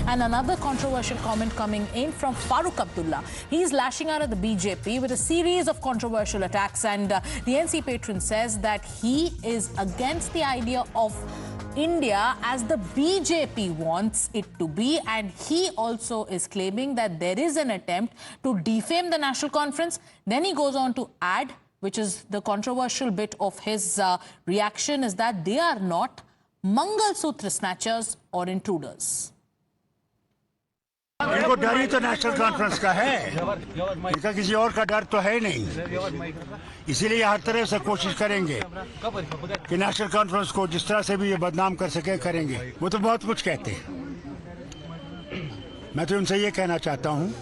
And another controversial comment coming in from Farooq Abdullah. He's lashing out at the BJP with a series of controversial attacks, and the NC patron says that he is against the idea of India as the BJP wants it to be, and he also is claiming that there is an attempt to defame the National Conference. Then he goes on to add, which is the controversial bit of his reaction, is that they are not Mangal Sutra snatchers or intruders. इनको डर ही तो national conference का है, इनका किसी और का डर तो है नहीं। इसीलिए हर तरह से कोशिश करेंगे कि नेशनल कॉन्फ्रेंस को जिस तरह से भी ये बदनाम कर सके करेंगे। वो तो बहुत कुछ कहते हैं, मैं तो उनसे ये कहना चाहता हूँ,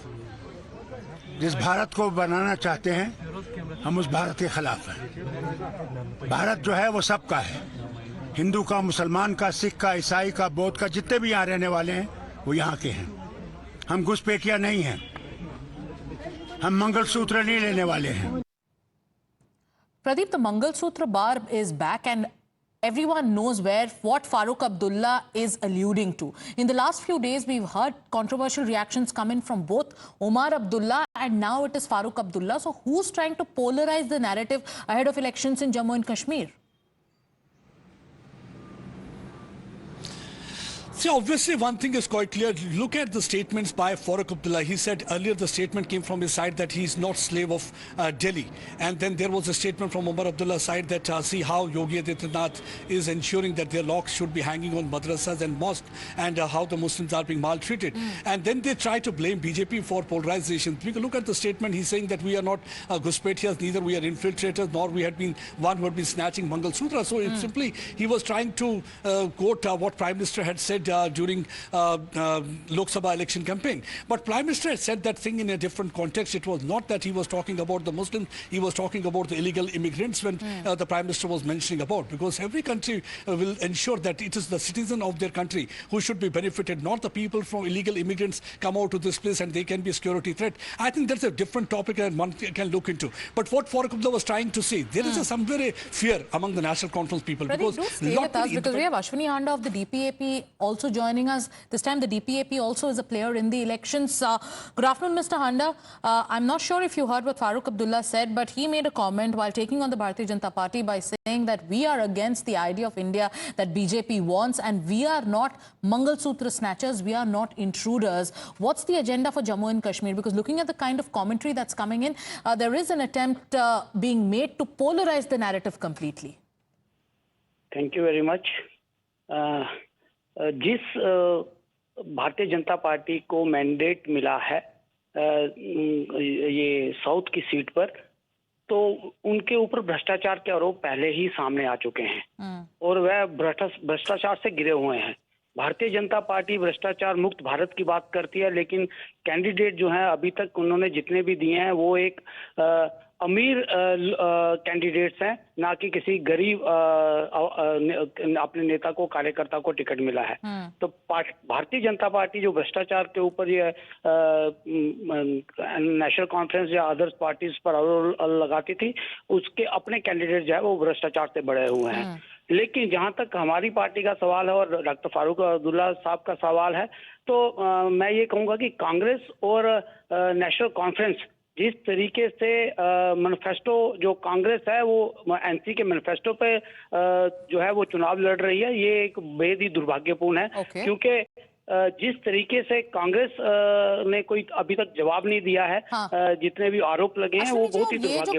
जिस भारत को बनाना चाहते हैं हम उस भारत के खिलाफ हैं। भारत जो है वो सबका है, हिंदू का, मुसलमान का, सिख का, ईसाई का, बौद्ध का, जितने भी यहाँ रहने वाले हैं वो यहाँ के हैं। हम घुसपैठिया नहीं हैं, हम मंगलसूत्र नहीं लेने वाले हैं। Pradeep, the Mangalsutra bar is back, and everyone knows what Farooq Abdullah is alluding to. In the last few days, we've heard controversial reactions come in from both Omar Abdullah and now it is Farooq Abdullah. So who's trying to polarize the narrative ahead of elections in Jammu and Kashmir? See, obviously, one thing is quite clear. Look at the statements by Farooq Abdullah. He said earlier the statement came from his side that he's not slave of Delhi. And then there was a statement from Omar Abdullah's side that see how Yogi Adityanath is ensuring that their locks should be hanging on madrasas and mosques, and how the Muslims are being maltreated. And then they try to blame BJP for polarization. We can look at the statement. He's saying that we are not Ghuspaitias, neither we are infiltrators, nor we had been one who had been snatching Mangal Sutra. So it's simply, he was trying to quote what Prime Minister had said during Lok Sabha election campaign. But Prime Minister had said that thing in a different context. It was not that he was talking about the Muslims, he was talking about the illegal immigrants when the Prime Minister was mentioning about, because every country will ensure that it is the citizen of their country who should be benefited, not the people from illegal immigrants come out to this place and they can be a security threat. I think that's a different topic and one can look into. But what Farooq Abdullah was trying to say, there is some very fear among the National Conference people. Pradeep, because do stay with us, because we have Ashwini Handa of the DPAP also joining us. This time the DPAP also is a player in the elections. Good afternoon, Mr. Handa. I'm not sure if you heard what Farooq Abdullah said, but he made a comment while taking on the Bharatiya Janata Party by saying that we are against the idea of India that BJP wants, and we are not Mangal Sutra snatchers, we are not intruders. What's the agenda for Jammu and Kashmir? Because looking at the kind of commentary that's coming in, there is an attempt being made to polarize the narrative completely. Thank you very much. जिस Bharatiya Janata party को mandate मिला है ये south की seat पर, तो उनके ऊपर भ्रष्टाचार के आरोप पहले ही सामने आ चुके हैं और वह भ्रष्टाचार से घिरे हुए हैं। भारतीय जनता पार्टी भ्रष्टाचार मुक्त भारत की बात करती है, लेकिन कैंडिडेट जो हैं अभी तक उन्होंने जितने भी दिए हैं वो एक अमीर कैंडिडेट्स हैं, ना कि किसी गरीब अपने नेता को, कार्यकर्ता को टिकट मिला है। तो भारतीय जनता पार्टी जो भ्रष्टाचार के ऊपर ये नेशनल कॉन्फ्रेंस या अदर्स पार्टीज पर आरोप लगाती थी, उसके अपने कैंडिडेट जो है वो भ्रष्टाचार से बढ़े हुए हैं। लेकिन जहां तक हमारी पार्टी का सवाल है और डॉक्टर फारूक अब्दुल्ला साहब का सवाल है, तो मैं ये कहूंगा कि कांग्रेस और नेशनल कॉन्फ्रेंस जिस तरीके से मैनिफेस्टो जो कांग्रेस है वो एनसी के मैनिफेस्टो पे जो है वो चुनाव लड़ रही है, ये एक बेहद ही दुर्भाग्यपूर्ण है। क्योंकि जिस तरीके से कांग्रेस ने कोई अभी तक जवाब नहीं दिया है, जितने भी आरोप लगे हैं वो बहुत ही दुर्भाग्यपूर्ण